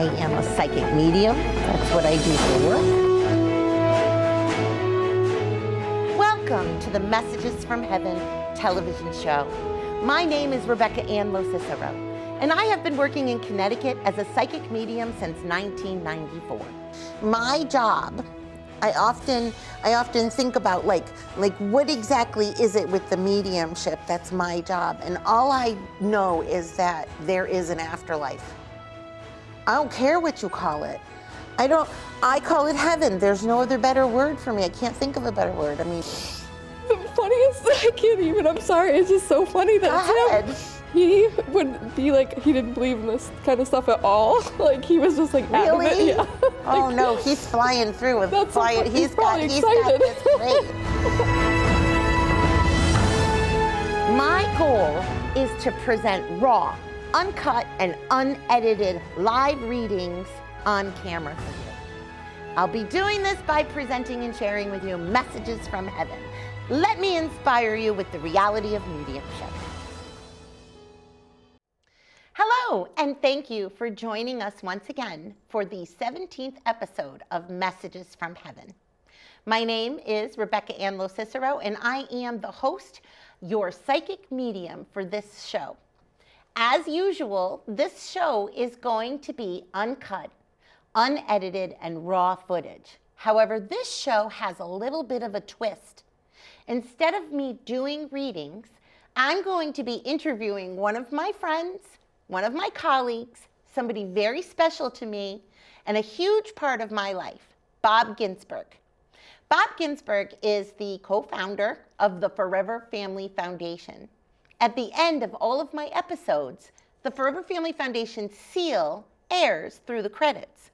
I am a psychic medium. That's what I do for work. Welcome to the Messages from Heaven television show. My name is Anne LoCicero, and I have been working in Connecticut as a psychic medium since 1994. My job, I often think about like what exactly is it with the mediumship? That's my job. And all I know is that there is an afterlife. I don't care what you call it. I call it heaven. There's no other better word for me. I can't think of a better word. I mean, the funniest, I can't even, I'm sorry, it's just so funny that it's him. He would be like, he didn't believe in this kind of stuff at all. Like, he was just like, really? Adamant, yeah. Oh no, he's flying through with That's flying. He's got this great. My goal is to present raw, uncut, and unedited live readings on camera for you. I'll be doing this by presenting and sharing with you messages from heaven. Let me inspire you with the reality of mediumship. Hello, and thank you for joining us once again for the 17th episode of Messages from Heaven. My name is Anne LoCicero, and I am the host, your psychic medium for this show. As usual, this show is going to be uncut, unedited, and raw footage. However, this show has a little bit of a twist. Instead of me doing readings, I'm going to be interviewing one of my friends, one of my colleagues, somebody very special to me, and a huge part of my life, Bob Ginsberg. Bob Ginsberg is the co-founder of the Forever Family Foundation. At the end of all of my episodes, the Forever Family Foundation seal airs through the credits.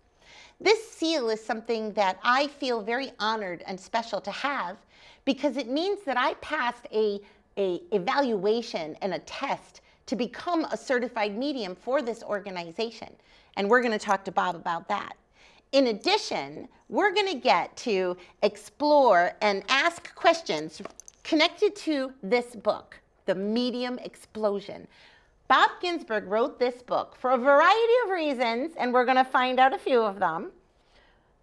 This seal is something that I feel very honored and special to have because it means that I passed a evaluation and a test to become a certified medium for this organization. And we're going to talk to Bob about that. In addition, we're going to get to explore and ask questions connected to this book, The Medium Explosion. Bob Ginsberg wrote this book for a variety of reasons, and we're going to find out a few of them.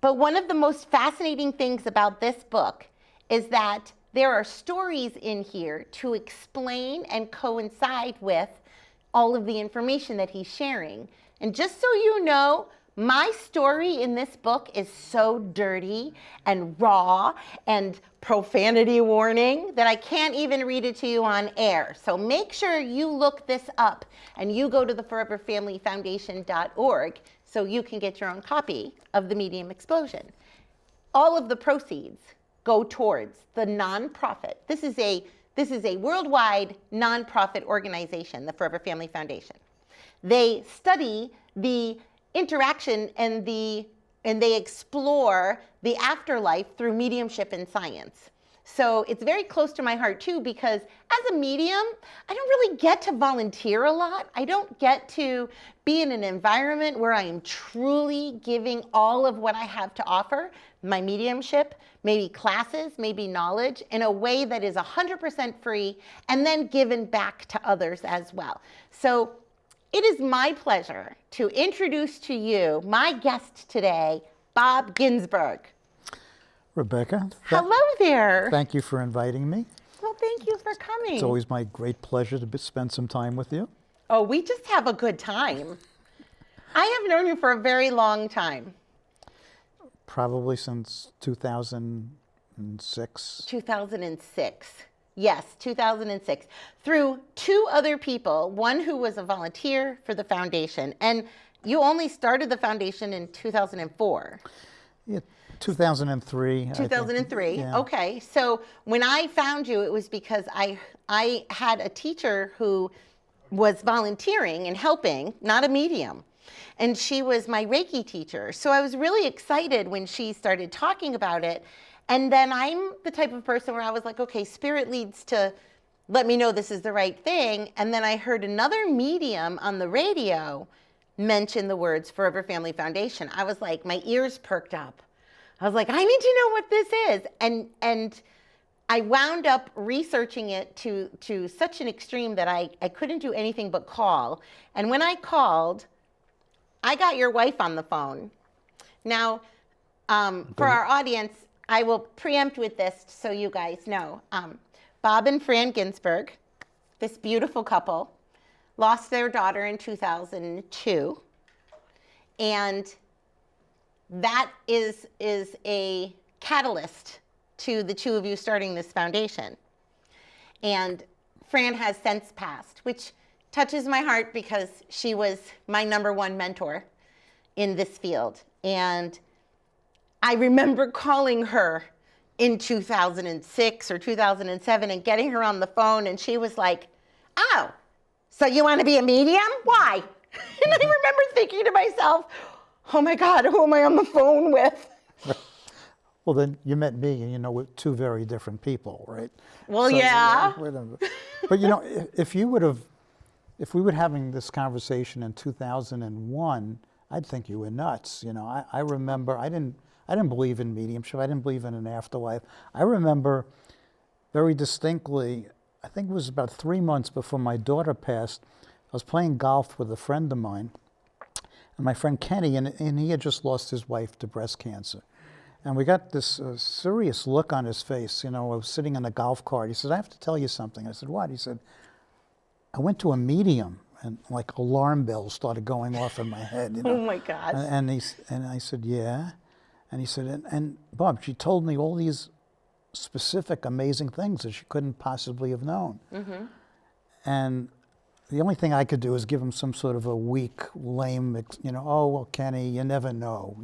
But one of the most fascinating things about this book is that there are stories in here to explain and coincide with all of the information that he's sharing. And just so you know, my story in this book is so dirty and raw and profanity warning that I can't even read it to you on air. So make sure you look this up and you go to the foreverfamilyfoundation.org so you can get your own copy of The Medium Explosion. All of the proceeds go towards the nonprofit. This is a worldwide nonprofit organization, the Forever Family Foundation. They study the interaction and they explore the afterlife through mediumship and science. So it's very close to my heart too, because as a medium, I don't really get to volunteer a lot. I don't get to be in an environment where I am truly giving all of what I have to offer, my mediumship, maybe classes, maybe knowledge, in a way that is 100% free and then given back to others as well. So it is my pleasure to introduce to you my guest today, Bob Ginsberg. Rebecca. Hello there. Thank you for inviting me. Well, thank you for coming. It's always my great pleasure to spend some time with you. Oh, we just have a good time. I have known you for a very long time. Probably since 2006. 2006. Yes, 2006. Through two other people, one who was a volunteer for the foundation, and you only started the foundation in 2004. Yeah, 2003. 2003, yeah. Okay. So when I found you, it was because I had a teacher who was volunteering and helping, not a medium. And she was my Reiki teacher. So I was really excited when she started talking about it. And then I'm the type of person where I was like, okay, spirit leads to let me know this is the right thing. And then I heard another medium on the radio mention the words Forever Family Foundation. I was like, my ears perked up. I was like, I need to know what this is. And I wound up researching it to such an extreme that I couldn't do anything but call. And when I called, I got your wife on the phone. Now, for our audience, I will preempt with this so you guys know. Bob and Fran Ginsberg, this beautiful couple, lost their daughter in 2002. And that is a catalyst to the two of you starting this foundation. And Fran has since passed, which touches my heart because she was my #1 mentor in this field. And I remember calling her in 2006 or 2007 and getting her on the phone, and she was like, "Oh, so you want to be a medium? Why?" And I remember thinking to myself, "Oh my God, who am I on the phone with?" Well, then you met me, and we're two very different people, right? Well, yeah. But if we were having this conversation in 2001, I'd think you were nuts. I remember I didn't believe in mediumship. I didn't believe in an afterlife. I remember very distinctly, I think it was about 3 months before my daughter passed, I was playing golf with a friend of mine, and my friend Kenny, and he had just lost his wife to breast cancer. And we got this serious look on his face. I was sitting in a golf cart. He said, "I have to tell you something." I said, "What?" He said, "I went to a medium," and like alarm bells started going off in my head. Oh my gosh. And I said, "Yeah." And he said, and Bob, she told me all these specific, amazing things that she couldn't possibly have known. Mm-hmm. And the only thing I could do is give him some sort of a weak, lame, "Oh, well, Kenny, you never know,"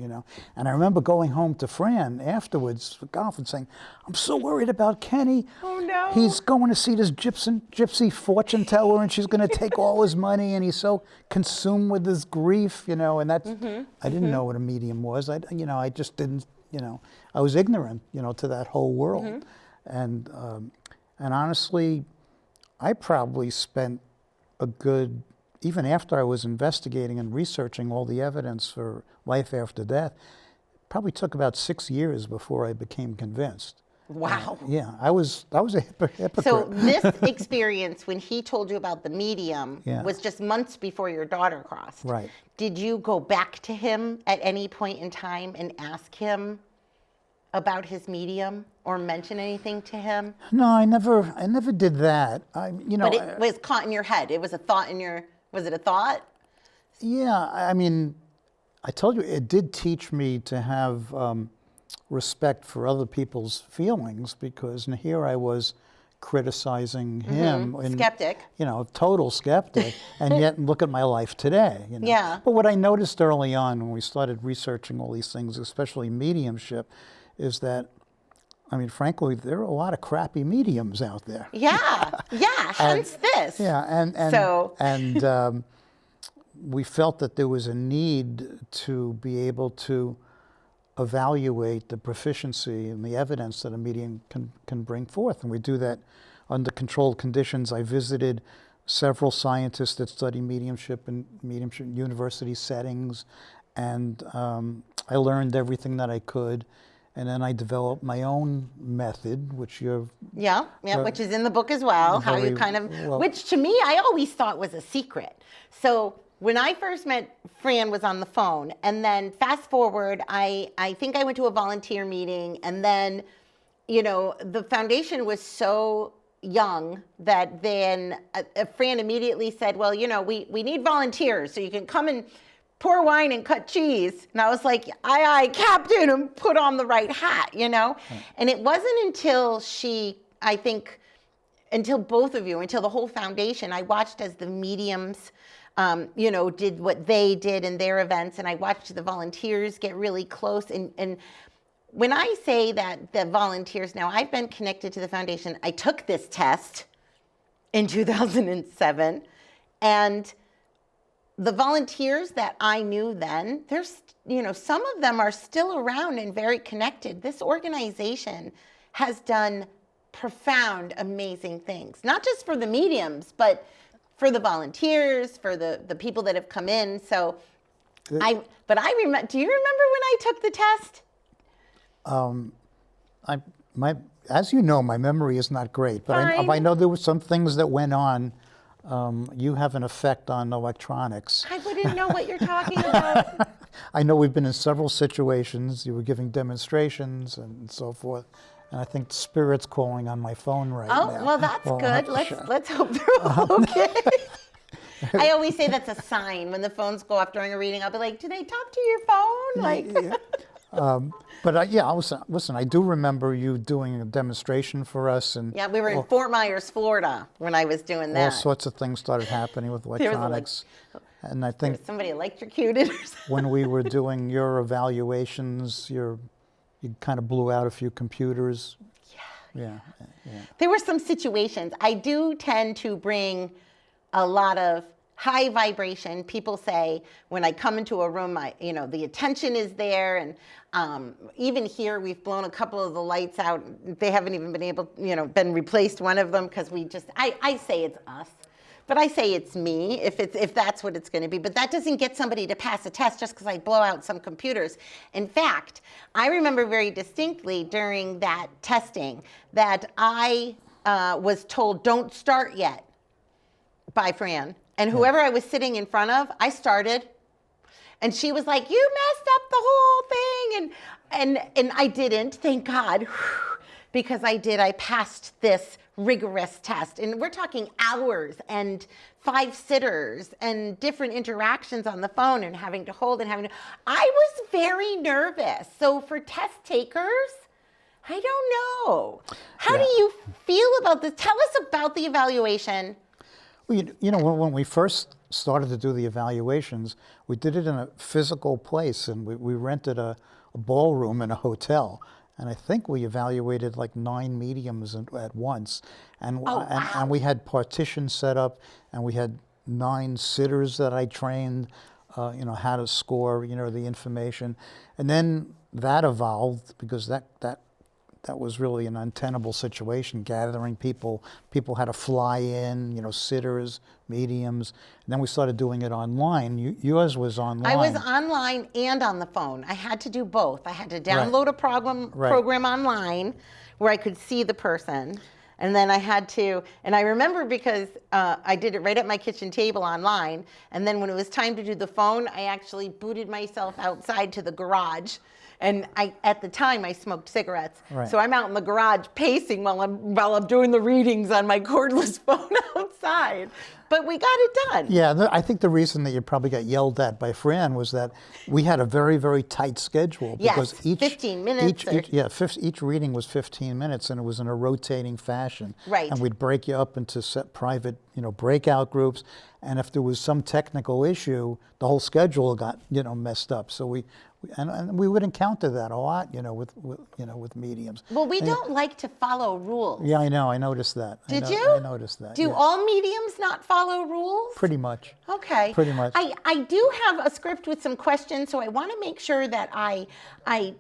And I remember going home to Fran afterwards for golf and saying, "I'm so worried about Kenny. Oh, no. He's going to see this gypsy fortune teller, and she's going to take all his money, and he's so consumed with his grief," and that's, I didn't know what a medium was. I just didn't, I was ignorant, to that whole world. And honestly, I probably spent even after I was investigating and researching all the evidence for life after death, probably took about 6 years before I became convinced. Wow. Yeah, I was a hypocrite. So this experience, when he told you about the medium, Yeah. was just months before your daughter crossed. Right. Did you go back to him at any point in time and ask him about his medium or mention anything to him? No, I never did that. But it was caught in your head. It was a thought was it a thought? Yeah, I told you, it did teach me to have respect for other people's feelings, because here I was criticizing him. And, Skeptic. Total skeptic, and yet look at my life today. Yeah. But what I noticed early on when we started researching all these things, especially mediumship, is that, frankly, there are a lot of crappy mediums out there. Yeah, hence this. Yeah, and we felt that there was a need to be able to evaluate the proficiency and the evidence that a medium can bring forth, and we do that under controlled conditions. I visited several scientists that study mediumship in mediumship university settings, and I learned everything that I could. And then I developed my own method, which you've... Yeah, which is in the book as well, how you which to me, I always thought was a secret. So when I first met Fran was on the phone, and then fast forward, I think I went to a volunteer meeting, and then, the foundation was so young that then Fran immediately said, "Well, we need volunteers, so you can come and pour wine and cut cheese." And I was like, aye, Captain, and put on the right hat, And it wasn't until until both of you, until the whole foundation, I watched as the mediums, did what they did in their events, and I watched the volunteers get really close. And when I say that the volunteers, now I've been connected to the foundation. I took this test in 2007, and the volunteers that I knew then, there's, some of them are still around and very connected. This organization has done profound, amazing things, not just for the mediums, but for the volunteers, for the people that have come in. So do you remember when I took the test? As you know, my memory is not great, but I know there were some things that went on you have an effect on electronics. I wouldn't know what you're talking about. I know we've been in several situations. You were giving demonstrations and so forth. And I think Spirit's calling on my phone right now. Oh, well, that's good. Sure. Let's hope they're okay. I always say that's a sign when the phones go off during a reading. I'll be like, do they talk to your phone? Like, But yeah, listen, I do remember you doing a demonstration for us. And yeah, we were in Fort Myers, Florida when I was doing that. all sorts of things started happening with electronics. And I think Somebody electrocuted or something. when we were doing your evaluations, you kind of blew out a few computers. Yeah. There were some situations. I do tend to bring a lot of high vibration. People say when I come into a room, the attention is there. And even here, we've blown a couple of the lights out. They haven't even been replaced, one of them, because I say it's us. But I say it's me if that's what it's going to be. But that doesn't get somebody to pass a test just because I blow out some computers. In fact, I remember very distinctly during that testing that I was told, don't start yet by Fran. And whoever I was sitting in front of, I started. And she was like, you messed up the whole thing. And I didn't, thank God. Because I passed this rigorous test. And we're talking hours and 5 sitters and different interactions on the phone and having to hold and having to. I was very nervous. So for test takers, I don't know. How do you feel about this? Tell us about the evaluation. Well, when we first started to do the evaluations, we did it in a physical place, and we rented a ballroom in a hotel. And I think we evaluated like 9 mediums at once. And we had partitions set up, and we had 9 sitters that I trained, how to score, the information. And then that evolved because that was really an untenable situation, gathering people. People had to fly in, sitters, mediums. And then we started doing it online. Yours was online. I was online and on the phone. I had to do both. I had to download a program online where I could see the person. And then I had to, and I remember because I did it right at my kitchen table online. And then when it was time to do the phone, I actually booted myself outside to the garage. And at the time, I smoked cigarettes. Right. So I'm out in the garage pacing while I'm doing the readings on my cordless phone outside. But we got it done. Yeah, I think the reason that you probably got yelled at by Fran was that we had a very, very tight schedule. Because yes, 15 minutes. Each reading was 15 minutes, and it was in a rotating fashion. Right. And we'd break you up into set private, breakout groups. And if there was some technical issue, the whole schedule got, messed up. So we would encounter that a lot, with mediums. Well, we don't like to follow rules. Yeah, I know. I noticed that. Did you? I noticed that. Do all mediums not follow rules? Pretty much. Okay. Pretty much. I do have a script with some questions, so I want to make sure that I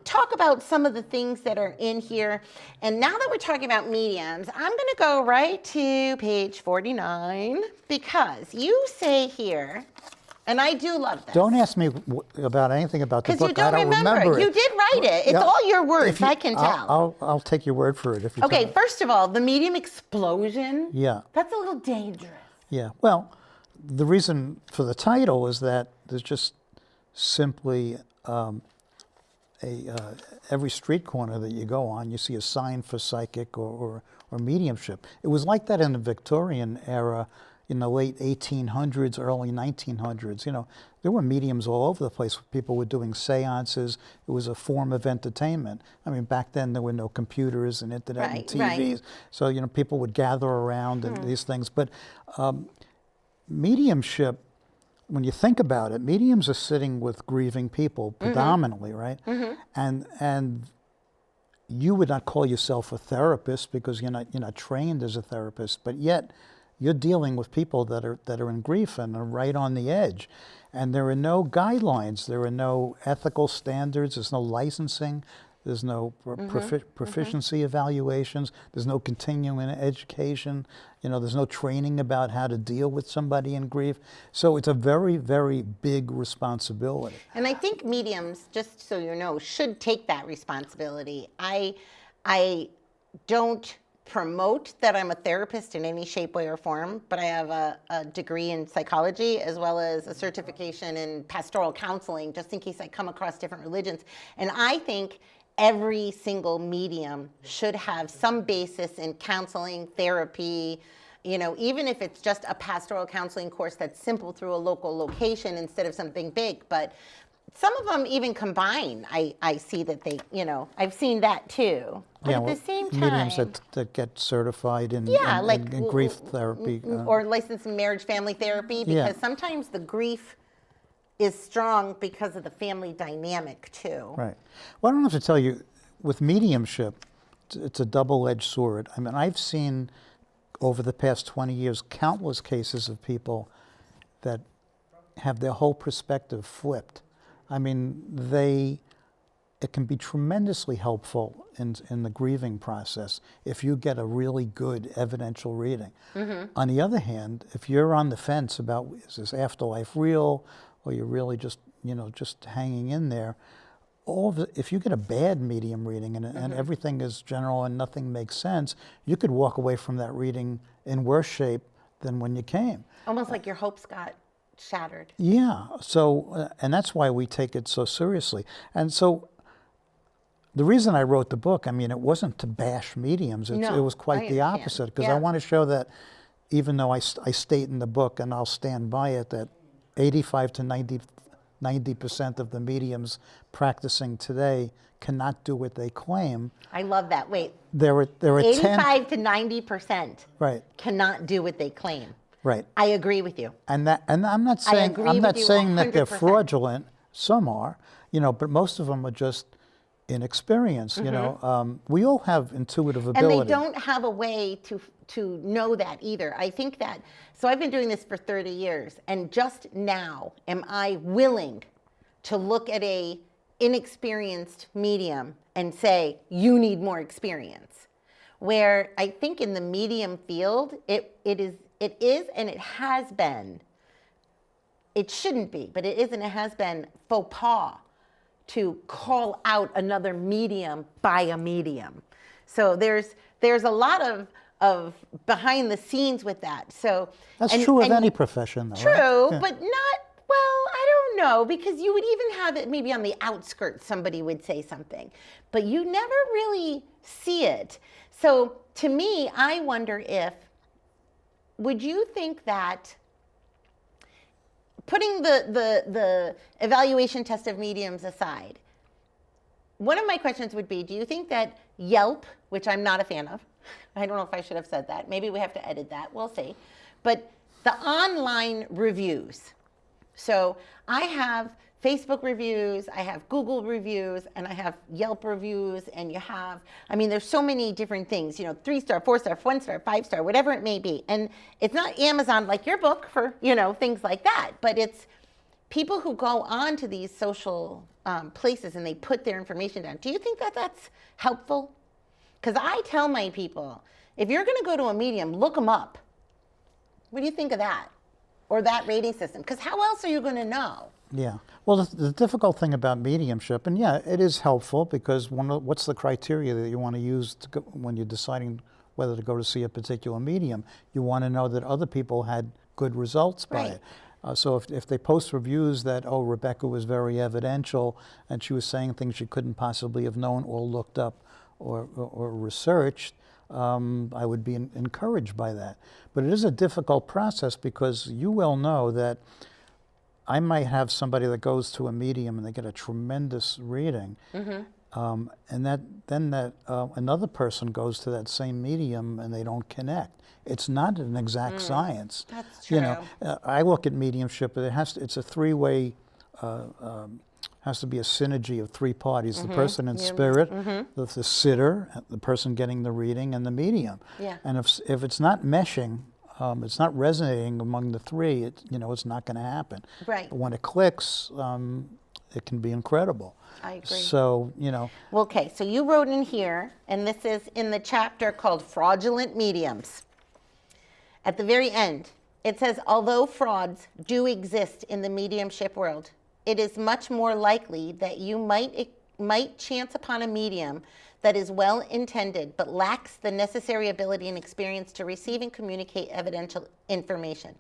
talk about some of the things that are in here. And now that we're talking about mediums, I'm going to go right to page 49 because you say here, and I do love this. Don't ask me about anything about the book. Because you don't remember it. You did write it. It's all your words, I can tell. I'll take your word for it. If you Okay, first of all, the medium explosion. Yeah. That's a little dangerous. Yeah. Well, the reason for the title is that there's just simply every street corner that you go on, you see a sign for psychic or mediumship. It was like that in the Victorian era. In the late 1800s, early 1900s, there were mediums all over the place. People were doing seances. It was a form of entertainment. I mean, back then there were no computers and internet and TVs. Right. So, people would gather around and these things. But mediumship, when you think about it, mediums are sitting with grieving people predominantly, right? And you would not call yourself a therapist because you're not trained as a therapist, but yet you're dealing with people that are in grief and are right on the edge. And there are no guidelines. There are no ethical standards. There's no licensing. There's no proficiency evaluations. There's no continuing education. There's no training about how to deal with somebody in grief. So it's a very, very big responsibility. And I think mediums, just so you know, should take that responsibility. I don't promote that I'm a therapist in any shape, way, or form, but I have a degree in psychology as well as a certification in pastoral counseling, just in case I come across different religions. And I think every single medium should have some basis in counseling, therapy, you know, even if it's just a pastoral counseling course that's simple through a local location instead of something big. But some of them even combine. I see that they, you know, I've seen that too. But at the same time, mediums that get certified in, in grief therapy. Or licensed in marriage family therapy, because sometimes the grief is strong because of the family dynamic too. Right. Well, I don't have to tell you, with mediumship, it's a double-edged sword. I mean, I've seen over the past 20 years countless cases of people that have their whole perspective flipped. I mean, it can be tremendously helpful in the grieving process if you get a really good evidential reading. On the other hand, if you're on the fence about, is this afterlife real, or you're really just, you know, just hanging in there, if you get a bad medium reading and everything is general and nothing makes sense, you could walk away from that reading in worse shape than when you came. Almost like your hopes got shattered. Yeah. So, and that's why we take it so seriously. And so, the reason I wrote the book, I mean, it wasn't to bash mediums. It was quite the opposite, because I want to show that, even though I state in the book, and I'll stand by it, that 85 to 90% of the mediums practicing today cannot do what they claim. I love that. Wait. There are 85 to 90% cannot do what they claim. Right. I agree with you. And I'm not saying that they're fraudulent. Some are, you know, but most of them are just inexperienced. You know, we all have intuitive ability. And they don't have a way to know that either. I think that, so I've been doing this for 30 years, and just now am I willing to look at a inexperienced medium and say, you need more experience. Where I think in the medium field, it is and it has been, it shouldn't be, but it is and it has been faux pas to call out another medium by a medium. So there's a lot of behind the scenes with that. So that's true of any profession, though. True, right? but not, well, I don't know, because you would even have it maybe on the outskirts, somebody would say something, but you never really see it. So to me, I wonder would you think that, putting the evaluation test of mediums aside, one of my questions would be, do you think that Yelp, which I'm not a fan of, I don't know if I should have said that, maybe we have to edit that, we'll see, but the online reviews, so I have Facebook reviews, I have Google reviews, and I have Yelp reviews, and you have, I mean, there's so many different things, you know, 3-star, 4-star, 1-star, 5-star, whatever it may be. And it's not Amazon like your book for, you know, things like that, but it's people who go on to these social places and they put their information down. Do you think that that's helpful? Because I tell my people, if you're going to go to a medium, look them up. What do you think of that? Or that rating system? Because how else are you going to know? Yeah. Well, the difficult thing about mediumship, and yeah, it is helpful, because what's the criteria that you want to use when you're deciding whether to go to see a particular medium? You want to know that other people had good results by it. So if they post reviews that, oh, Rebecca was very evidential and she was saying things she couldn't possibly have known or looked up or researched, I would be encouraged by that. But it is a difficult process, because you well know that I might have somebody that goes to a medium and they get a tremendous reading, and then another person goes to that same medium and they don't connect. It's not an exact science. That's true. You know, I look at mediumship, but it's a three-way. Has to be a synergy of three parties: the person in spirit, the sitter, the person getting the reading, and the medium. Yeah. And if it's not meshing, it's not resonating among the three, it's not going to happen. Right. But when it clicks, it can be incredible. I agree. So, Well, okay, so you wrote in here, and this is in the chapter called Fraudulent Mediums. At the very end, it says, although frauds do exist in the mediumship world, it is much more likely that you might chance upon a medium that is well intended but lacks the necessary ability and experience to receive and communicate evidential information.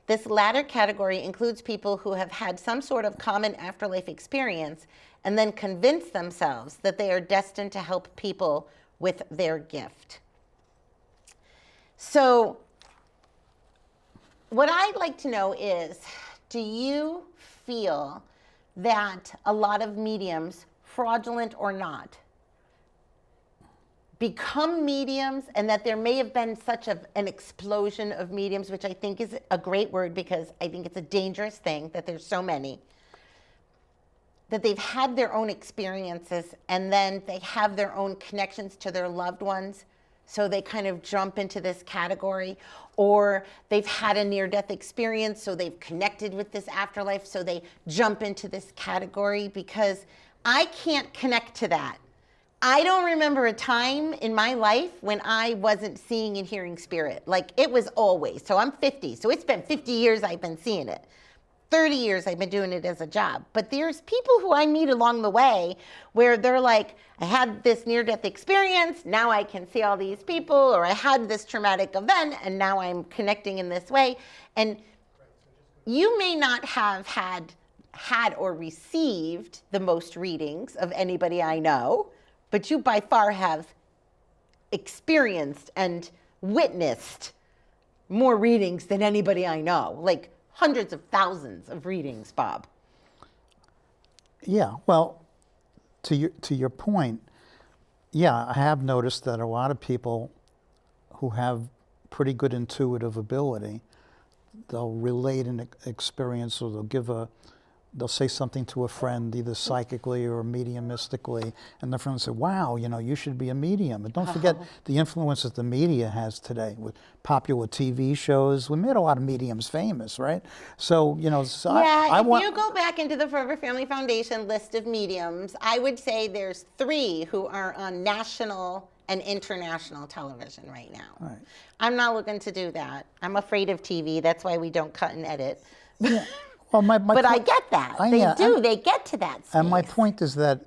This latter category includes people who have had some sort of common afterlife experience and then convince themselves that they are destined to help people with their gift. So, what I'd like to know is, do you feel that a lot of mediums, fraudulent or not, become mediums, and that there may have been such an explosion of mediums, which I think is a great word because I think it's a dangerous thing that there's so many, that they've had their own experiences and then they have their own connections to their loved ones, so they kind of jump into this category, or they've had a near-death experience, so they've connected with this afterlife, so they jump into this category, because I can't connect to that. I don't remember a time in my life when I wasn't seeing and hearing spirit. Like, it was always. So I'm 50, so it's been 50 years I've been seeing it. 30 years I've been doing it as a job. But there's people who I meet along the way where they're like, I had this near-death experience, now I can see all these people, or I had this traumatic event, and now I'm connecting in this way. And you may not have had or received the most readings of anybody I know, but you by far have experienced and witnessed more readings than anybody I know, like hundreds of thousands of readings, Bob. Yeah, well, to your point, yeah, I have noticed that a lot of people who have pretty good intuitive ability, they'll relate an experience, or they'll say something to a friend, either psychically or mediumistically, and the friend will say, wow, you should be a medium. And don't forget the influence that the media has today with popular TV shows. We made a lot of mediums famous, right? So, so yeah, if you go back into the Forever Family Foundation list of mediums, I would say there's 3 who are on national and international television right now. Right. I'm not looking to do that. I'm afraid of TV. That's why we don't cut and edit. Yeah. Well, but I get that. They get to that space. And my point is that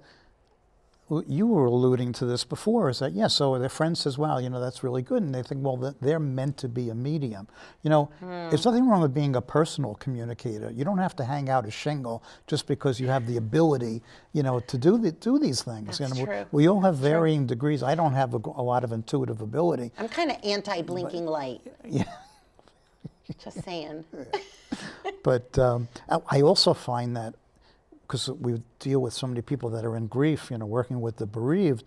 you were alluding to this before, is that, so their friend says, wow, that's really good. And they think, well, they're meant to be a medium. There's nothing wrong with being a personal communicator. You don't have to hang out a shingle just because you have the ability, to do these things. That's true. We all have varying degrees. I don't have a lot of intuitive ability. I'm kind of anti-blinking light. Yeah. Just saying. But I also find that, because we deal with so many people that are in grief, working with the bereaved,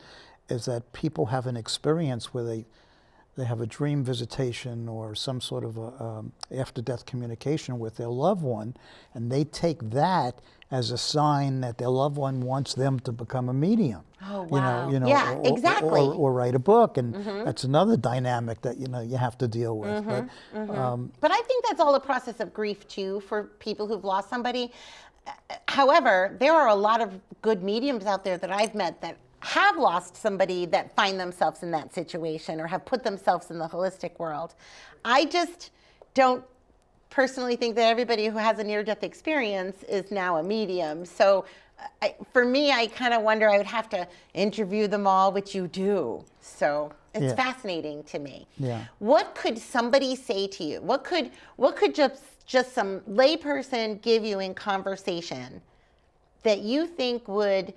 is that people have an experience where they have a dream visitation or some sort of after-death communication with their loved one, and they take that as a sign that their loved one wants them to become a medium. Oh, wow. Yeah, exactly. Or write a book, and that's another dynamic that you have to deal with. But I think that's all a process of grief too for people who've lost somebody. However, there are a lot of good mediums out there that I've met that have lost somebody that find themselves in that situation or have put themselves in the holistic world. I just don't personally think that everybody who has a near-death experience is now a medium. So for me, I kind of wonder, I would have to interview them all, which you do. So it's fascinating to me. Yeah. What could somebody say to you? What could just some layperson give you in conversation that you think would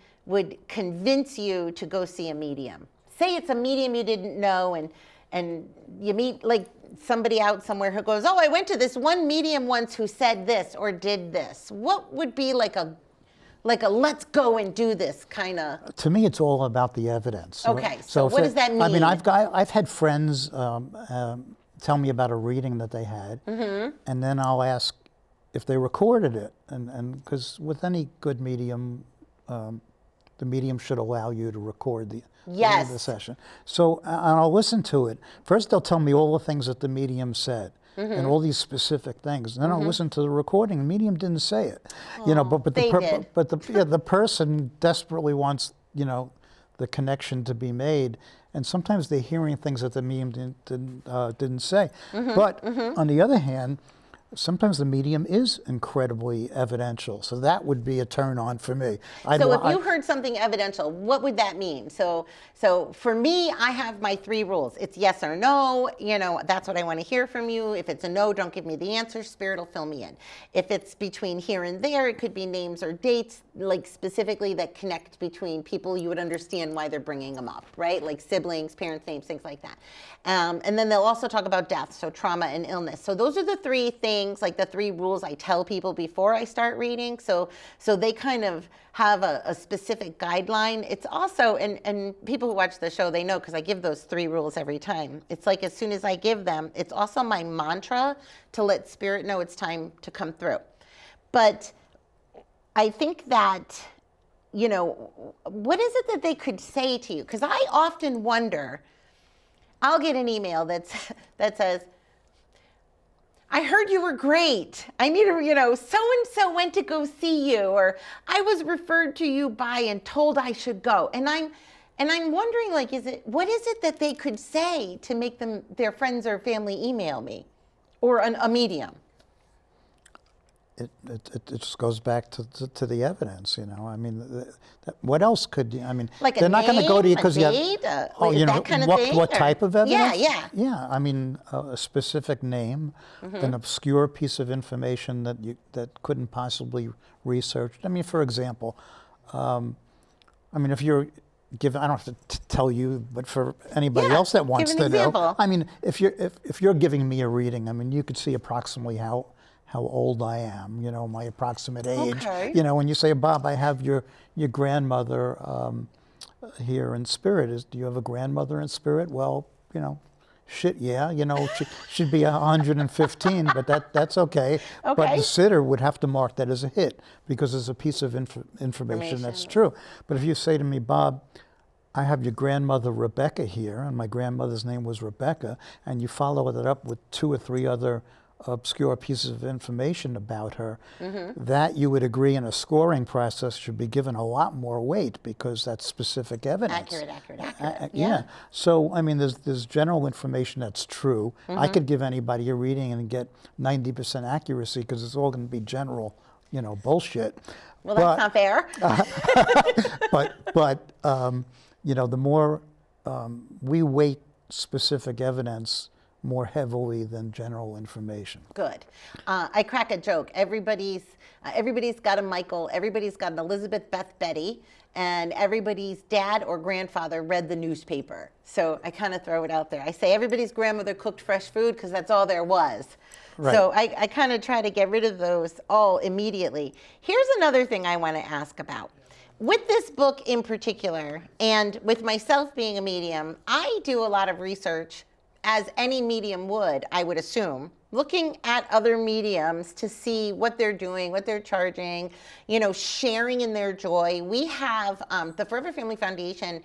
convince you to go see a medium? Say it's a medium you didn't know, and you meet like somebody out somewhere who goes, oh, I went to this one medium once who said this or did this. What would be like a let's go and do this kind of? To me, it's all about the evidence. Okay, so what does that mean? I mean, I've had friends tell me about a reading that they had, and then I'll ask if they recorded it, and because with any good medium, the medium should allow you to record the session. So and I'll listen to it. First, they'll tell me all the things that the medium said. And all these specific things. And then I'll listen to the recording. The medium didn't say it, but the person desperately wants, the connection to be made. And sometimes they're hearing things that the medium didn't say. But on the other hand, sometimes the medium is incredibly evidential. So that would be a turn on for me. So if you heard something evidential, what would that mean? So for me, I have my 3 rules. It's yes or no. That's what I want to hear from you. If it's a no, don't give me the answer. Spirit will fill me in. If it's between here and there, it could be names or dates, like specifically that connect between people you would understand why they're bringing them up, right? Like siblings, parents' names, things like that. And then they'll also talk about death, so trauma and illness. So those are the 3 things, like the 3 rules I tell people before I start reading. So they kind of have a specific guideline. It's also, and people who watch the show, they know because I give those 3 rules every time. It's like as soon as I give them, it's also my mantra to let Spirit know it's time to come through. But I think that, what is it that they could say to you? Because I often wonder, I'll get an email that says, I heard you were great. I need so-and-so went to go see you, or I was referred to you by and told I should go. And I'm wondering, like, what is it that they could say to make their friends or family email me, or a medium? It just goes back to the evidence, I mean, what else could you? I mean, like they're not going to go to you because you date, have. that kind of thing, what type of evidence? Yeah. I mean, a specific name, an obscure piece of information that couldn't possibly research. I mean, for example, if you're given, I don't have to tell you, but for anybody else that wants to know, I mean, if you're giving me a reading, I mean, you could see approximately how old I am, my approximate age. Okay. When you say, Bob, I have your grandmother here in spirit. Do you have a grandmother in spirit? Well, she'd be 115, but that's okay. But the sitter would have to mark that as a hit because it's a piece of information that's true. But if you say to me, Bob, I have your grandmother Rebecca here, and my grandmother's name was Rebecca, and you follow that up with 2 or 3 other obscure pieces of information about her, that you would agree in a scoring process should be given a lot more weight because that's specific evidence. Accurate. Yeah. So, I mean, there's general information that's true. I could give anybody a reading and get 90% accuracy because it's all going to be general, bullshit. Well, that's not fair. But the more we weight specific evidence more heavily than general information. Good. I crack a joke. Everybody's got a Michael, everybody's got an Elizabeth, Beth, Betty, and everybody's dad or grandfather read the newspaper. So I kind of throw it out there. I say everybody's grandmother cooked fresh food because that's all there was. Right. So I kind of try to get rid of those all immediately. Here's another thing I want to ask about. With this book in particular, and with myself being a medium, I do a lot of research, as any medium would, I would assume, looking at other mediums to see what they're doing, what they're charging, sharing in their joy. We have the Forever Family Foundation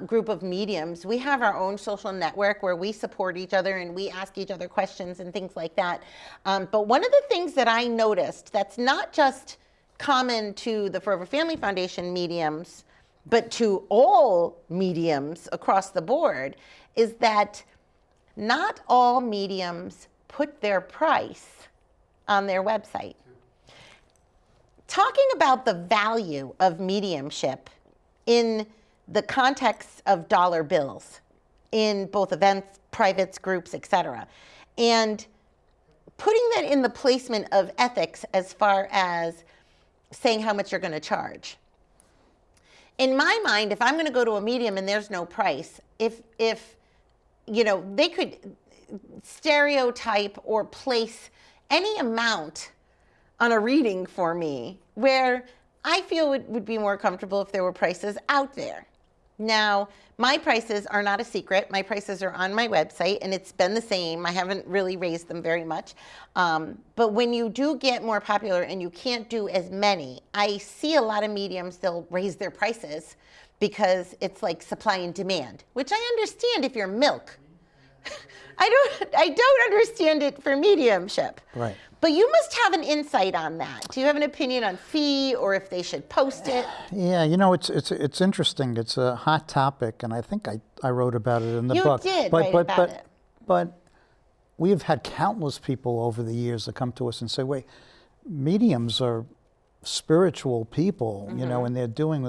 group of mediums. We have our own social network where we support each other and we ask each other questions and things like that. But one of the things that I noticed that's not just common to the Forever Family Foundation mediums, but to all mediums across the board, is that not all mediums put their price on their website. Talking about the value of mediumship in the context of dollar bills, in both events, privates, groups, etc., and putting that in the placement of ethics as far as saying how much you're going to charge. In my mind, if I'm going to go to a medium and there's no price, if they could stereotype or place any amount on a reading for me where I feel it would be more comfortable if there were prices out there. Now, my prices are not a secret. My prices are on my website, and it's been the same. I haven't really raised them very much. But when you do get more popular and you can't do as many, I see a lot of mediums, they'll raise their prices because it's like supply and demand, which I understand if you're milk. I don't understand it for mediumship. Right. But you must have an insight on that. Do you have an opinion on fee or if they should post it? Yeah, it's interesting. It's a hot topic, and I think I wrote about it in the book. You did write about it. But we have had countless people over the years that come to us and say, wait, mediums are spiritual people, you know, and they're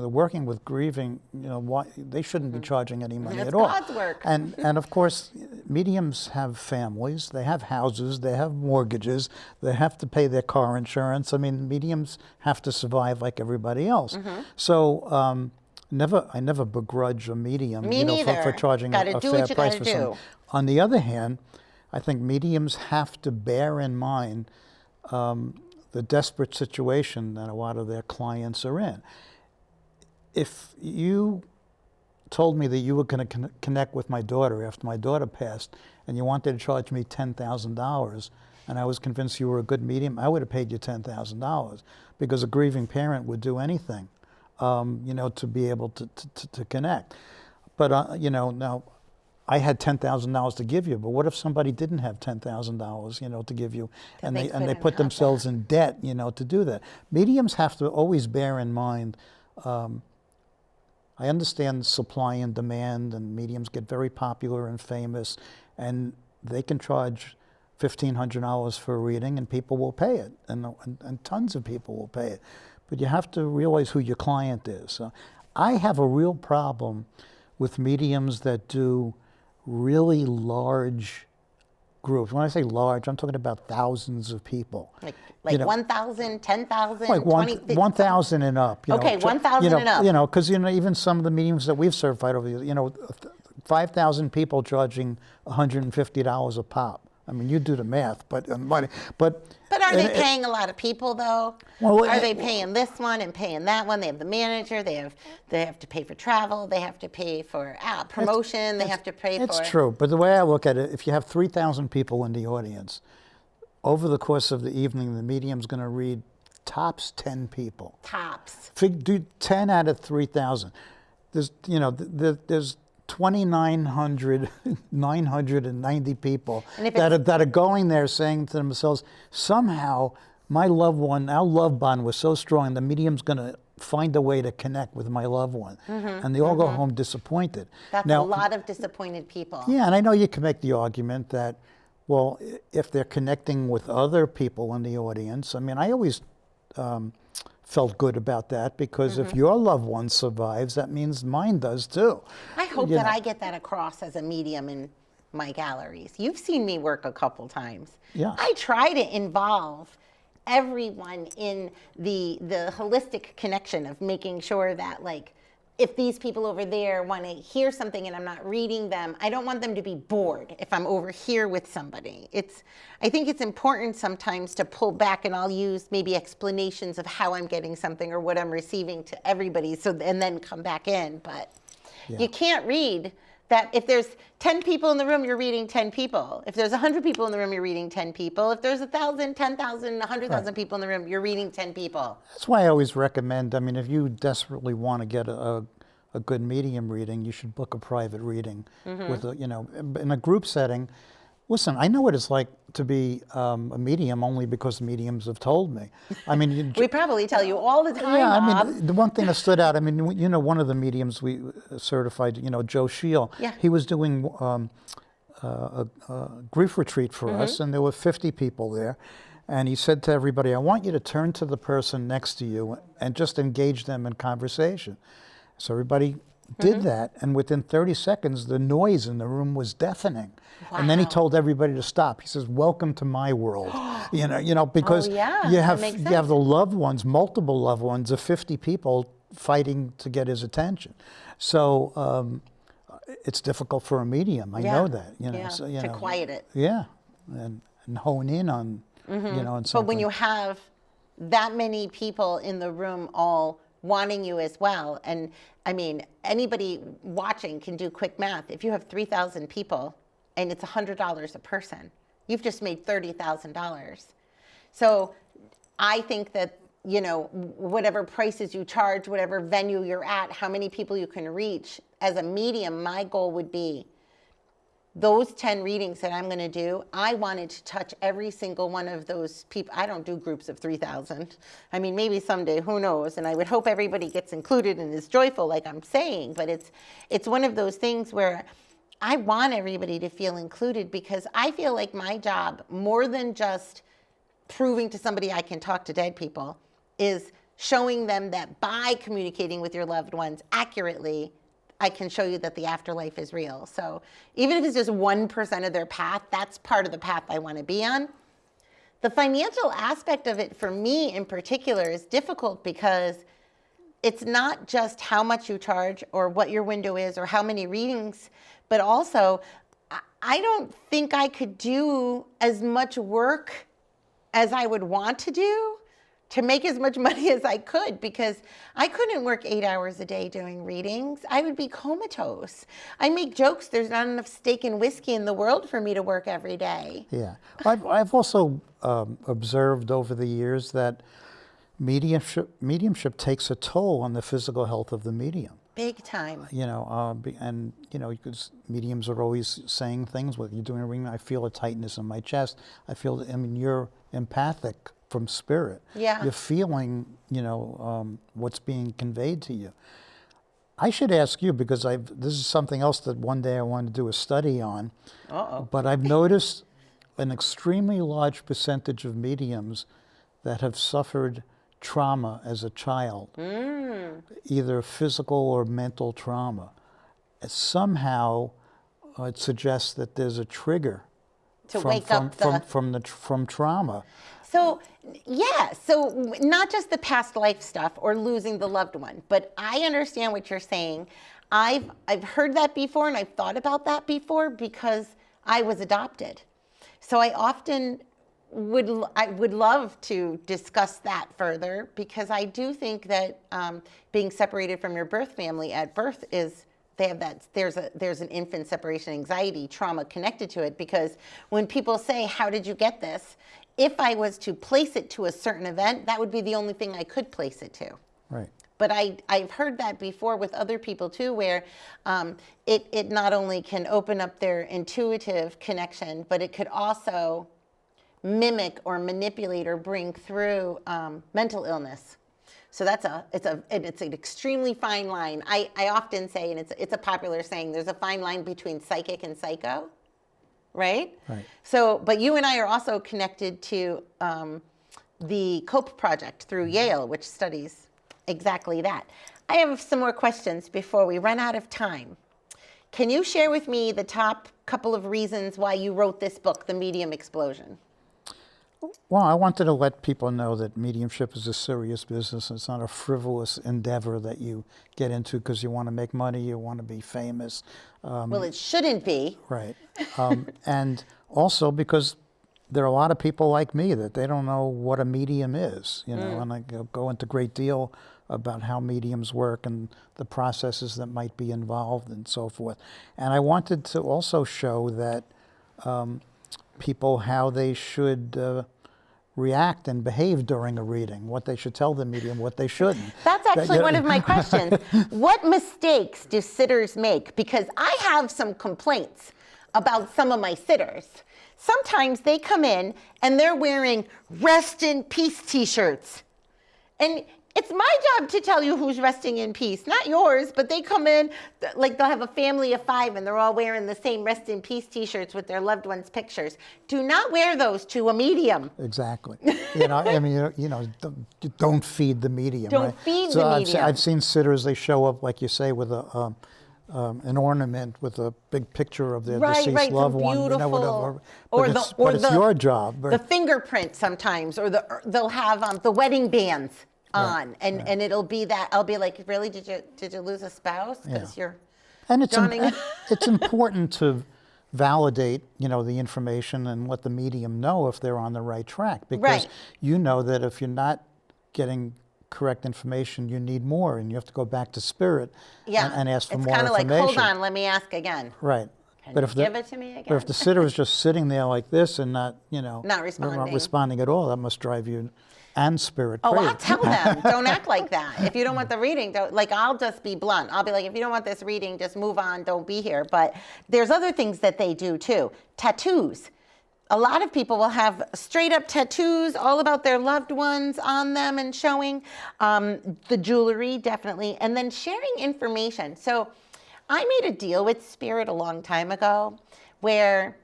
working with grieving, you know, why they shouldn't be charging any money It's at all. God's work. And of course, mediums have families, they have houses, they have mortgages, they have to pay their car insurance. I mean, mediums have to survive like everybody else. So I never begrudge a medium, Me you know, neither. for charging Gotta a do fair what you price gotta for something. do. On the other hand, I think mediums have to bear in mind the desperate situation that a lot of their clients are in. If you told me that you were going to connect with my daughter after my daughter passed, and you wanted to charge me $10,000, and I was convinced you were a good medium, I would have paid you $10,000, because a grieving parent would do anything, you know, to be able to connect. But you know, now I had $10,000 to give you, but what if somebody didn't have $10,000, you know, to give you, and they couldn't put have themselves in debt, you know, to do that? Mediums have to always bear in mind. I understand supply and demand, and mediums get very popular and famous, and they can charge $1,500 for a reading, and people will pay it, and tons of people will pay it. But you have to realize who your client is. So I have a real problem with mediums that do really large groups. When I say large, I'm talking about thousands of people. Like you know, 1,000, 10,000, like 1,000 and up. You Okay, know, 1,000 you know, and up. You know, because you know, even some of the mediums that we've certified over the years, you know, 5,000 people charging $150 a pop. I mean, you do the math, but But are they paying a lot of people though? Well, are they paying this one and paying that one? They have the manager. They have to pay for travel. They have to pay for promotion. They have to pay for. It's true, but the way I look at it, if you have 3,000 people in the audience, over the course of the evening, the medium's going to read tops 10 people. Tops. Do 10 out of 3,000. There's, you know, there's 990 people that are going there saying to themselves, somehow my loved one, our love bond was so strong, the medium's going to find a way to connect with my loved one. And they all go home disappointed. That's now, a lot of disappointed people. Yeah, and I know you can make the argument that, well, if they're connecting with other people in the audience, I mean, I always felt good about that, because if your loved one survives, that means mine does too. I hope that I get that across as a medium in my galleries. You've seen me work a couple times. Yeah. I try to involve everyone in the holistic connection of making sure that, like, if these people over there want to hear something and I'm not reading them, I don't want them to be bored if I'm over here with somebody. I think it's important sometimes to pull back, and I'll use maybe explanations of how I'm getting something or what I'm receiving to everybody, and then come back in. But you can't read that. If there's 10 people in the room, you're reading 10 people. If there's 100 people in the room, you're reading 10 people. If there's 1,000, 10,000, 100,000 people in the room, you're reading 10 people. That's why I always recommend, I mean, if you desperately want to get a good medium reading, you should book a private reading with a, you know, in a group setting. Listen, I know what it's like to be a medium only because mediums have told me. I mean, we probably tell you all the time, yeah, Bob. I mean, the one thing that stood out, I mean, you know, one of the mediums we certified, you know, Joe Scheel, he was doing a grief retreat for us, and there were 50 people there. And he said to everybody, I want you to turn to the person next to you and just engage them in conversation. So everybody did that, and within 30 seconds, the noise in the room was deafening. Wow. And then he told everybody to stop. He says, "Welcome to my world." you know, because you have the loved ones, multiple loved ones of 50 people fighting to get his attention. So it's difficult for a medium. I know that. You know, so, you to know, quiet it. Yeah, and hone in on you know, on something. But when you have that many people in the room all wanting you as well, and I mean, anybody watching can do quick math. If you have 3,000 people and it's $100 a person, you've just made $30,000. So I think that, you know, whatever prices you charge, whatever venue you're at, how many people you can reach, as a medium, my goal would be those 10 readings that I'm going to do, I wanted to touch every single one of those people. I don't do groups of 3,000. I mean, maybe someday, who knows? And I would hope everybody gets included and is joyful, like I'm saying. But it's one of those things where I want everybody to feel included, because I feel like my job, more than just proving to somebody I can talk to dead people, is showing them that by communicating with your loved ones accurately, I can show you that the afterlife is real. So even if it's just 1% of their path, that's part of the path I want to be on. The financial aspect of it for me in particular is difficult, because it's not just how much you charge or what your window is or how many readings, but also I don't think I could do as much work as I would want to do to make as much money as I could, because I couldn't work 8 hours a day doing readings. I would be comatose. I make jokes, there's not enough steak and whiskey in the world for me to work every day. Yeah. I've also observed over the years that mediumship takes a toll on the physical health of the medium. Big time. Because mediums are always saying things. When you're doing a reading, I feel a tightness in my chest. You're empathic from spirit. Yeah. You're feeling, what's being conveyed to you. I should ask you, because this is something else that one day I want to do a study on. Uh-oh. But I've noticed an extremely large percentage of mediums that have suffered trauma as a child, either physical or mental trauma. Somehow, it suggests that there's a trigger To wake up from trauma. So, yeah, so not just the past life stuff or losing the loved one, but I understand what you're saying. I've heard that before, and I've thought about that before, because I was adopted. So I often would love to discuss that further, because I do think that being separated from your birth family at birth there's an infant separation anxiety trauma connected to it, because when people say, how did you get this? If I was to place it to a certain event, that would be the only thing I could place it to. Right. But I've heard that before with other people too, where it not only can open up their intuitive connection, but it could also mimic or manipulate or bring through mental illness. So it's an extremely fine line. I often say, and it's a popular saying, there's a fine line between psychic and psycho, right? Right. So, but you and I are also connected to the COPE project through Yale, which studies exactly that. I have some more questions before we run out of time. Can you share with me the top couple of reasons why you wrote this book, The Medium Explosion? Well, I wanted to let people know that mediumship is a serious business. It's not a frivolous endeavor that you get into because you want to make money, you want to be famous. Well, it shouldn't be. Right. And also because there are a lot of people like me that they don't know what a medium is, and I go into a great deal about how mediums work and the processes that might be involved and so forth. And I wanted to also show that people how they should react and behave during a reading, what they should tell the medium, what they shouldn't. That's actually one of my questions. What mistakes do sitters make? Because I have some complaints about some of my sitters. Sometimes they come in and they're wearing rest in peace t-shirts. And it's my job to tell you who's resting in peace, not yours, but they come in, like they'll have a family of 5 and they're all wearing the same rest in peace t-shirts with their loved ones' pictures. Do not wear those to a medium. Exactly. Don't feed the medium. Don't right? feed so the medium. I've seen sitters, they show up, like you say, with an ornament with a big picture of their deceased loved one. Beautiful. But it's your job. The fingerprint sometimes, or they'll have the wedding bands on, and it'll be that. I'll be like, really, did you lose a spouse? Because you're donning. It's important to validate, the information and let the medium know if they're on the right track, because you know that if you're not getting correct information, you need more, and you have to go back to spirit and ask for more information. It's kind of like, hold on, let me ask again. Right. But if give it to me again. But if the sitter is just sitting there like this and not responding. not responding at all, that must drive you and spirit crazy. crazy. I'll tell them, don't act like that. If you don't want the reading, I'll just be blunt. I'll be like, if you don't want this reading, just move on, don't be here. But there's other things that they do too. Tattoos. A lot of people will have straight up tattoos all about their loved ones on them and showing the jewelry, definitely, and then sharing information. So I made a deal with Spirit a long time ago where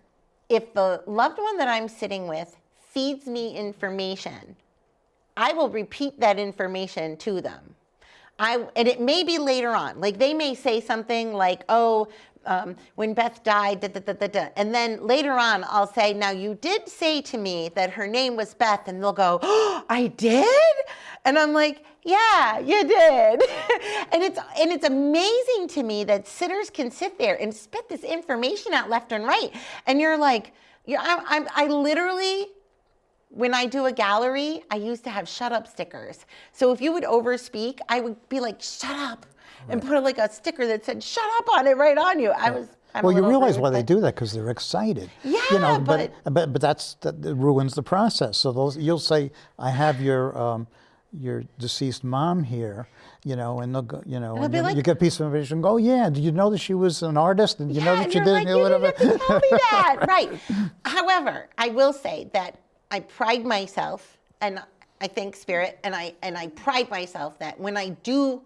if the loved one that I'm sitting with feeds me information, I will repeat that information to them. And it may be later on. Like they may say something like, oh, when Beth died, da, da, da, da, da. And then later on, I'll say, now you did say to me that her name was Beth. And they'll go, oh, I did? And I'm like, yeah, you did. and it's amazing to me that sitters can sit there and spit this information out left and right. And you're like, I literally, when I do a gallery, I used to have shut up stickers. So if you would overspeak, I would be like, shut up. And put like a sticker that said "shut up" on it right on you. Well, you realize why they do that because they're excited. Yeah, but that ruins the process. So you'll say, "I have your deceased mom here," and they'll go, and then you get a piece of information. Go, yeah. Did you know that she was an artist? And you know that she did like, whatever. You didn't tell me that, right? However, I will say that I pride myself, and I thank Spirit, and I pride myself that when I do.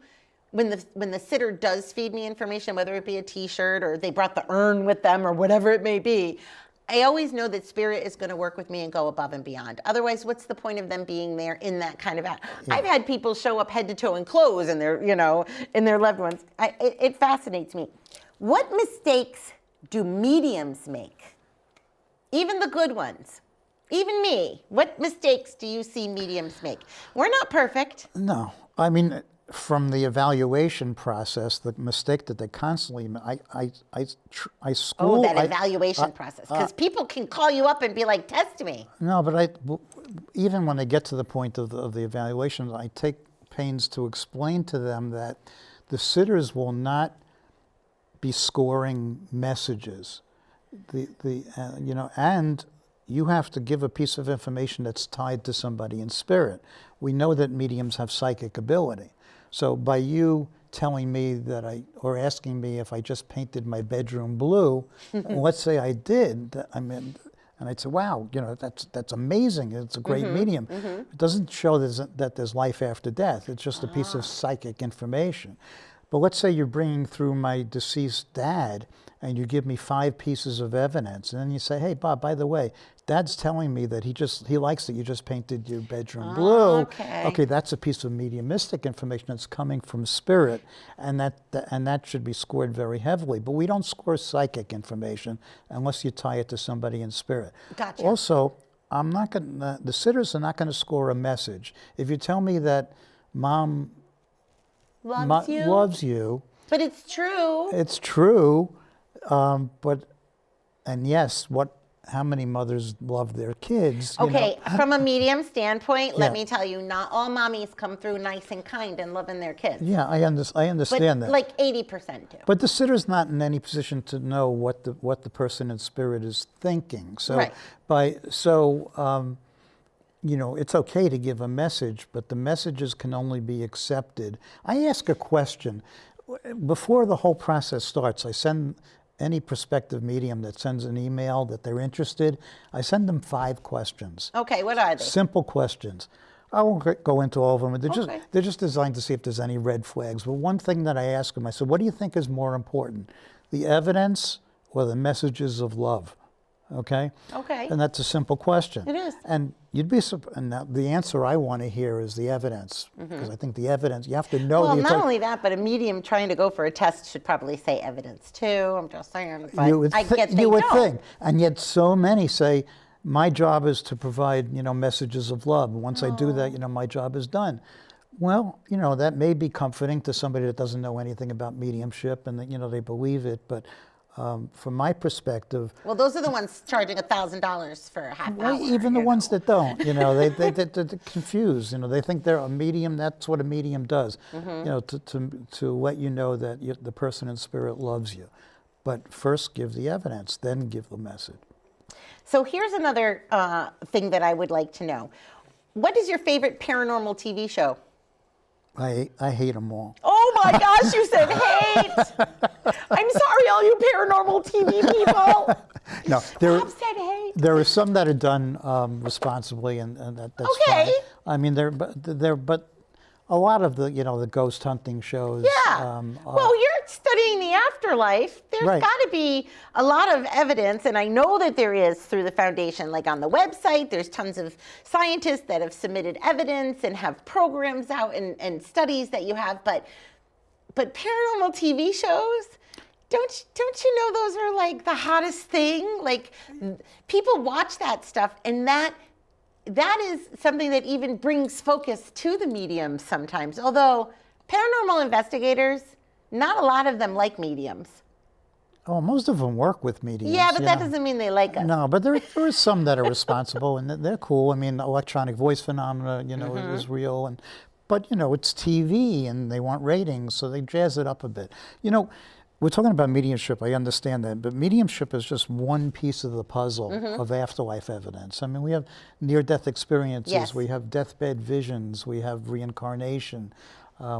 When the sitter does feed me information, whether it be a T-shirt or they brought the urn with them or whatever it may be, I always know that Spirit is going to work with me and go above and beyond. Otherwise, what's the point of them being there in that kind of I've had people show up head to toe in clothes and their, in their loved ones. It fascinates me. What mistakes do mediums make? Even the good ones. Even me. What mistakes do you see mediums make? We're not perfect. No. I mean, from the evaluation process, the mistake that they constantly, I school. Oh, that evaluation process, because people can call you up and be like, "Test me." No, but even when they get to the point of the evaluation, I take pains to explain to them that the sitters will not be scoring messages, and you have to give a piece of information that's tied to somebody in spirit. We know that mediums have psychic ability. So by you telling me or asking me if I just painted my bedroom blue, let's say I did, and I'd say, wow, that's amazing. It's a great medium. It doesn't show that there's life after death. It's just a piece of psychic information. But let's say you're bringing through my deceased dad, and you give me 5 pieces of evidence, and then you say, hey, Bob, by the way, Dad's telling me that he likes that you just painted your bedroom blue. Okay, that's a piece of mediumistic information that's coming from spirit, and that should be scored very heavily. But we don't score psychic information unless you tie it to somebody in spirit. Gotcha. Also, the sitters are not going to score a message. If you tell me that Mom loves you. But it's true. It's true. Yes, how many mothers love their kids? Okay, from a medium standpoint, let me tell you, not all mommies come through nice and kind and loving their kids. Yeah, I understand that. Like 80% do. But the sitter's not in any position to know what the person in spirit is thinking. So, it's okay to give a message, but the messages can only be accepted. I ask a question. Before the whole process starts, I send any prospective medium that sends an email that they're interested, I send them 5 questions. Okay, what are they? Simple questions. I won't go into all of them. They're just designed to see if there's any red flags. But one thing that I ask them, I said, what do you think is more important, the evidence or the messages of love? Okay? Okay. And that's a simple question. It is. And you'd be surprised. And now the answer I want to hear is the evidence, because I think the evidence, you have to know. Well, not only that, but a medium trying to go for a test should probably say evidence too. I'm just saying. But you would think. And yet so many say, my job is to provide, messages of love. And once I do that, my job is done. Well, that may be comforting to somebody that doesn't know anything about mediumship and that, they believe it. But from my perspective, well, those are the ones charging $1,000 for a half hour. Even the ones that don't, they're confused. They think they're a medium. That's what a medium does. To let you know that the person in spirit loves you. But first, give the evidence, then give the message. So here's another thing that I would like to know. What is your favorite paranormal TV show? I hate them all. Oh my gosh, you said hate. I'm sorry, all you paranormal TV people. No, Bob said hate. There are some that are done responsibly, and that's okay. fine. I mean, but a lot of the, the ghost hunting shows. Yeah. Well, you're studying the afterlife. There's Right. got to be a lot of evidence, and I know that there is through the foundation. Like on the website, there's tons of scientists that have submitted evidence and have programs out and studies that you have. But paranormal TV shows, don't you know those are like the hottest thing? Like people watch that stuff, and that is something that even brings focus to the mediums sometimes. Although paranormal investigators, not a lot of them like mediums. Oh, most of them work with mediums. Yeah, but that doesn't mean they like us. No, but there are some that are responsible, and they're cool. I mean, electronic voice phenomena, is real, but it's TV, and they want ratings, so they jazz it up a bit. We're talking about mediumship, I understand that, but mediumship is just one piece of the puzzle of afterlife evidence. I mean, we have near-death experiences, Yes. we have deathbed visions, we have reincarnation,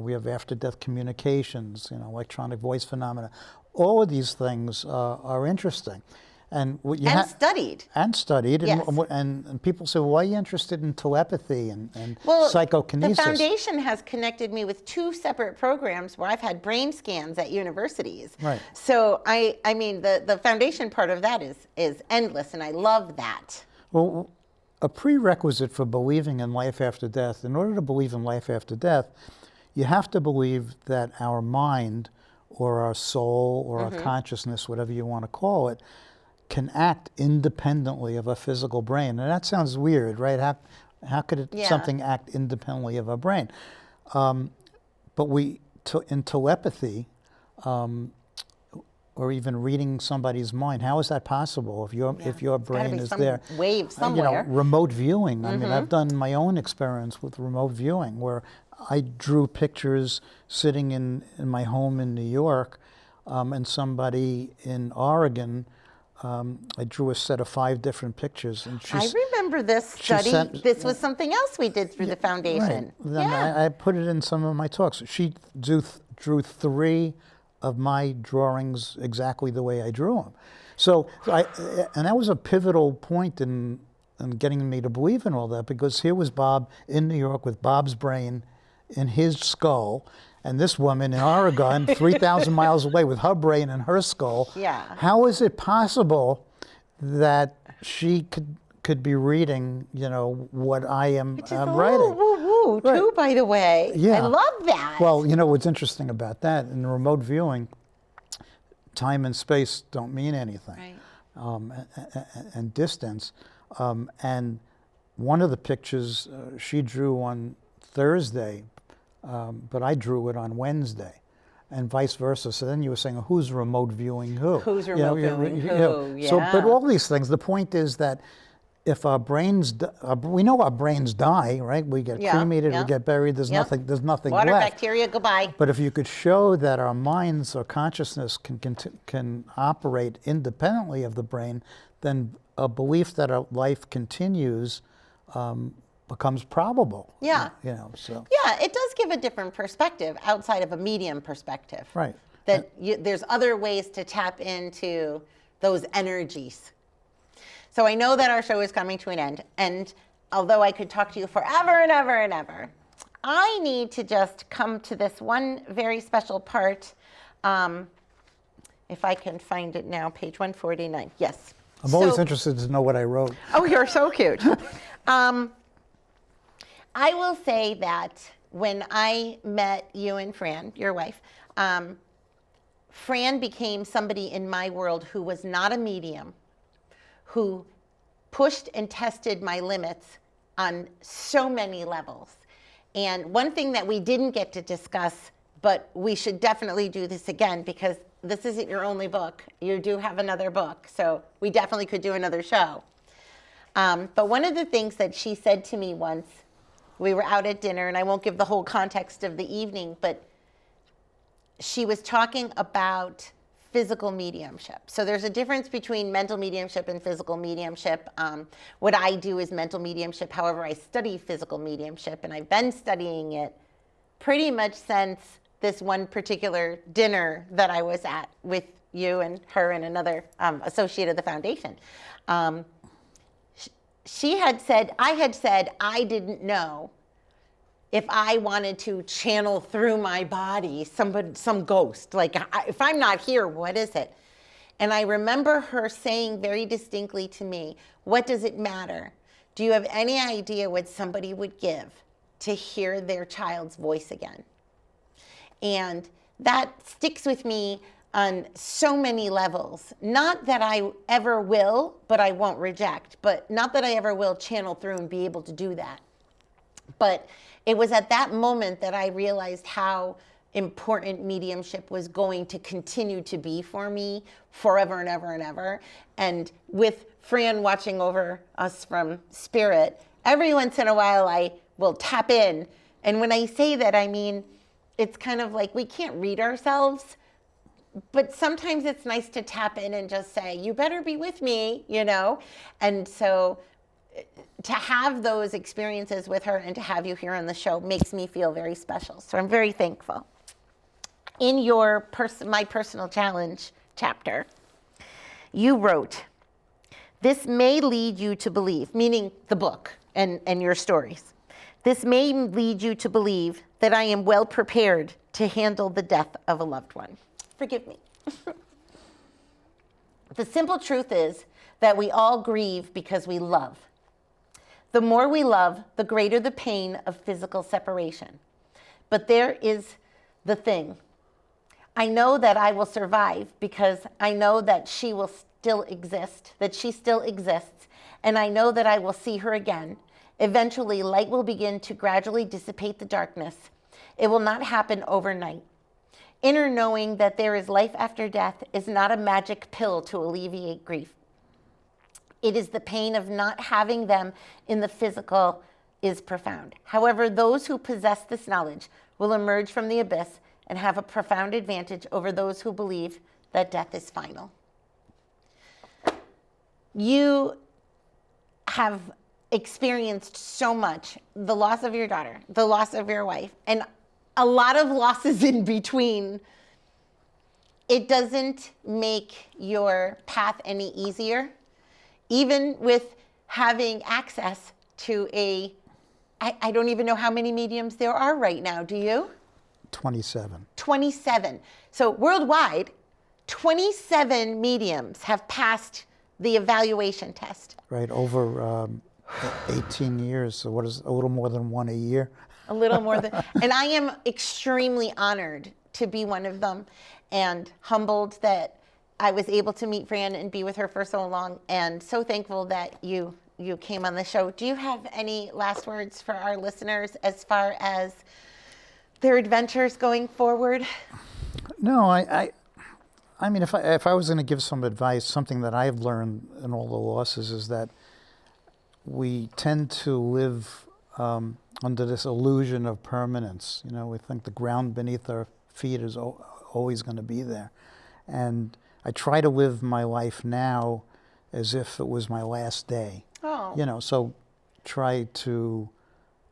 we have after-death communications, electronic voice phenomena. All of these things are interesting. And Studied. And studied. Yes. And people say, well, why are you interested in telepathy and Well, psychokinesis? the foundation has connected me with 2 separate programs where I've had brain scans at universities. Right. So I mean, the foundation part of that is endless, and I love that. Well, a prerequisite for believing in life after death, in order to believe in life after death, you have to believe that our mind or our soul or our consciousness, whatever you want to call it, can act independently of a physical brain. And that sounds weird, right? How could something act independently of a brain? But in telepathy, or even reading somebody's mind, how is that possible if your brain is there? Wave somewhere. Remote viewing. I mean, I've done my own experience with remote viewing where I drew pictures sitting in my home in New York, and somebody in Oregon, I drew a set of 5 different pictures. And I remember this study. This was something else we did through the foundation. Right. Then I put it in some of my talks. She drew 3 of my drawings exactly the way I drew them. So, and that was a pivotal point in getting me to believe in all that, because here was Bob in New York with Bob's brain in his skull, and this woman in Oregon, 3,000 miles away, with her brain in her skull. Yeah. How is it possible that she could be reading, what I am Which is a writing? little woo-woo, too, by the way. Yeah. I love that. Well, what's interesting about that, in remote viewing, time and space don't mean anything, and distance. And one of the pictures she drew on Thursday, but I drew it on Wednesday, and vice versa. So then you were saying, who's remote viewing who? Who's remote viewing who? Yeah. So, but all these things, the point is that if our brains, we know our brains die, right? We get cremated, we get buried. There's nothing Water, left. bacteria, goodbye. But if you could show that our minds or consciousness can operate independently of the brain, then a belief that our life continues becomes probable. Yeah. So. Yeah, it does give a different perspective outside of a medium perspective. Right. That there's other ways to tap into those energies. So I know that our show is coming to an end, and although I could talk to you forever and ever and ever, I need to just come to this one very special part. If I can find it now, page 149. Yes. I'm always interested to know what I wrote. Oh, you're so cute. I will say that when I met you and Fran, your wife, Fran became somebody in my world who was not a medium, who pushed and tested my limits on so many levels. And one thing that we didn't get to discuss, but we should definitely do this again, because this isn't your only book. You do have another book, so we definitely could do another show. But one of the things that she said to me once, we were out at dinner, and I won't give the whole context of the evening, but she was talking about physical mediumship. So there's a difference between mental mediumship and physical mediumship. What I do is mental mediumship. However, I study physical mediumship, and I've been studying it pretty much since this one particular dinner that I was at with you and her and another associate of the foundation. I had said, I didn't know, if I wanted to channel through my body some ghost, like if I'm not here, what is it? And I remember her saying very distinctly to me, what does it matter? Do you have any idea what somebody would give to hear their child's voice again? And that sticks with me on so many levels. Not that I ever will, but I won't reject. But not that I ever will channel through and be able to do that. But it was at that moment that I realized how important mediumship was going to continue to be for me forever and ever and ever. And with Fran watching over us from spirit, every once in a while I will tap in. And when I say that, I mean, it's kind of like we can't read ourselves, but sometimes it's nice to tap in and just say, you better be with me, you know? And so to have those experiences with her and to have you here on the show makes me feel very special. So I'm very thankful. In your My Personal Challenge chapter, you wrote, this may lead you to believe, meaning the book and your stories. This may lead you to believe that I am well prepared to handle the death of a loved one. Forgive me. The simple truth is that we all grieve because we love. The more we love, the greater the pain of physical separation. But there is the thing. I know that I will survive because I know that she will still exist, that she still exists, and I know that I will see her again. Eventually, light will begin to gradually dissipate the darkness. It will not happen overnight. Inner knowing that there is life after death is not a magic pill to alleviate grief. It is the pain of not having them in the physical is profound. However, those who possess this knowledge will emerge from the abyss and have a profound advantage over those who believe that death is final. You have experienced so much, the loss of your daughter, the loss of your wife, and a lot of losses in between. It doesn't make your path any easier, even with having access to I don't even know how many mediums there are right now, do you? 27. 27. So worldwide, 27 mediums have passed the evaluation test. Right, over 18 years, so what is a little more than one a year? A little more than, and I am extremely honored to be one of them and humbled that I was able to meet Fran and be with her for so long, and so thankful that you came on the show. Do you have any last words for our listeners as far as their adventures going forward? No, I mean, if I was going to give some advice, something that I've learned in all the losses is that we tend to live under this illusion of permanence. You know, we think the ground beneath our feet is always going to be there. And I try to live my life now as if it was my last day. Oh. You know, so try to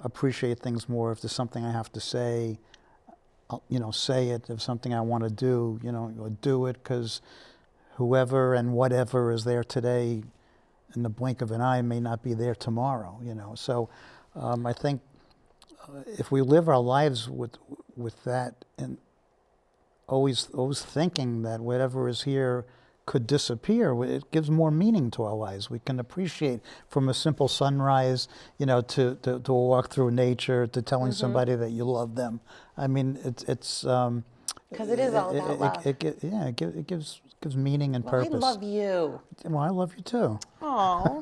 appreciate things more. If there's something I have to say, you know, say it. If there's something I want to do, you know, do it, because whoever and whatever is there today in the blink of an eye may not be there tomorrow, you know. So I think if we live our lives with that, and always thinking that whatever is here could disappear, it gives more meaning to our lives. We can appreciate from a simple sunrise, you know, to a walk through nature, to telling somebody that you love them. I mean, it's because it is all about love. It gives meaning and purpose. I love you. Well, I love you too. Oh,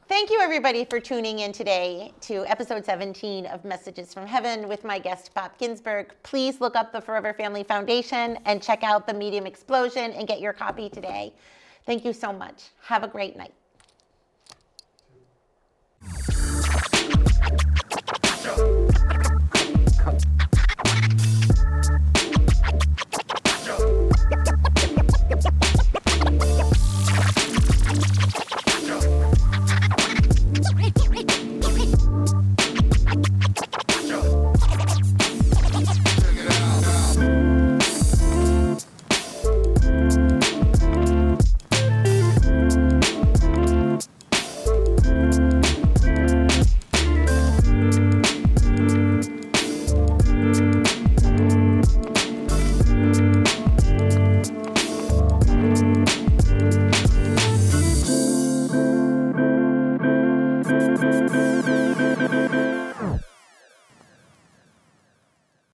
thank you everybody for tuning in today to episode 17 of Messages from Heaven with my guest, Bob Ginsberg. Please look up the Forever Family Foundation and check out the Medium Explosion and get your copy today. Thank you so much. Have a great night.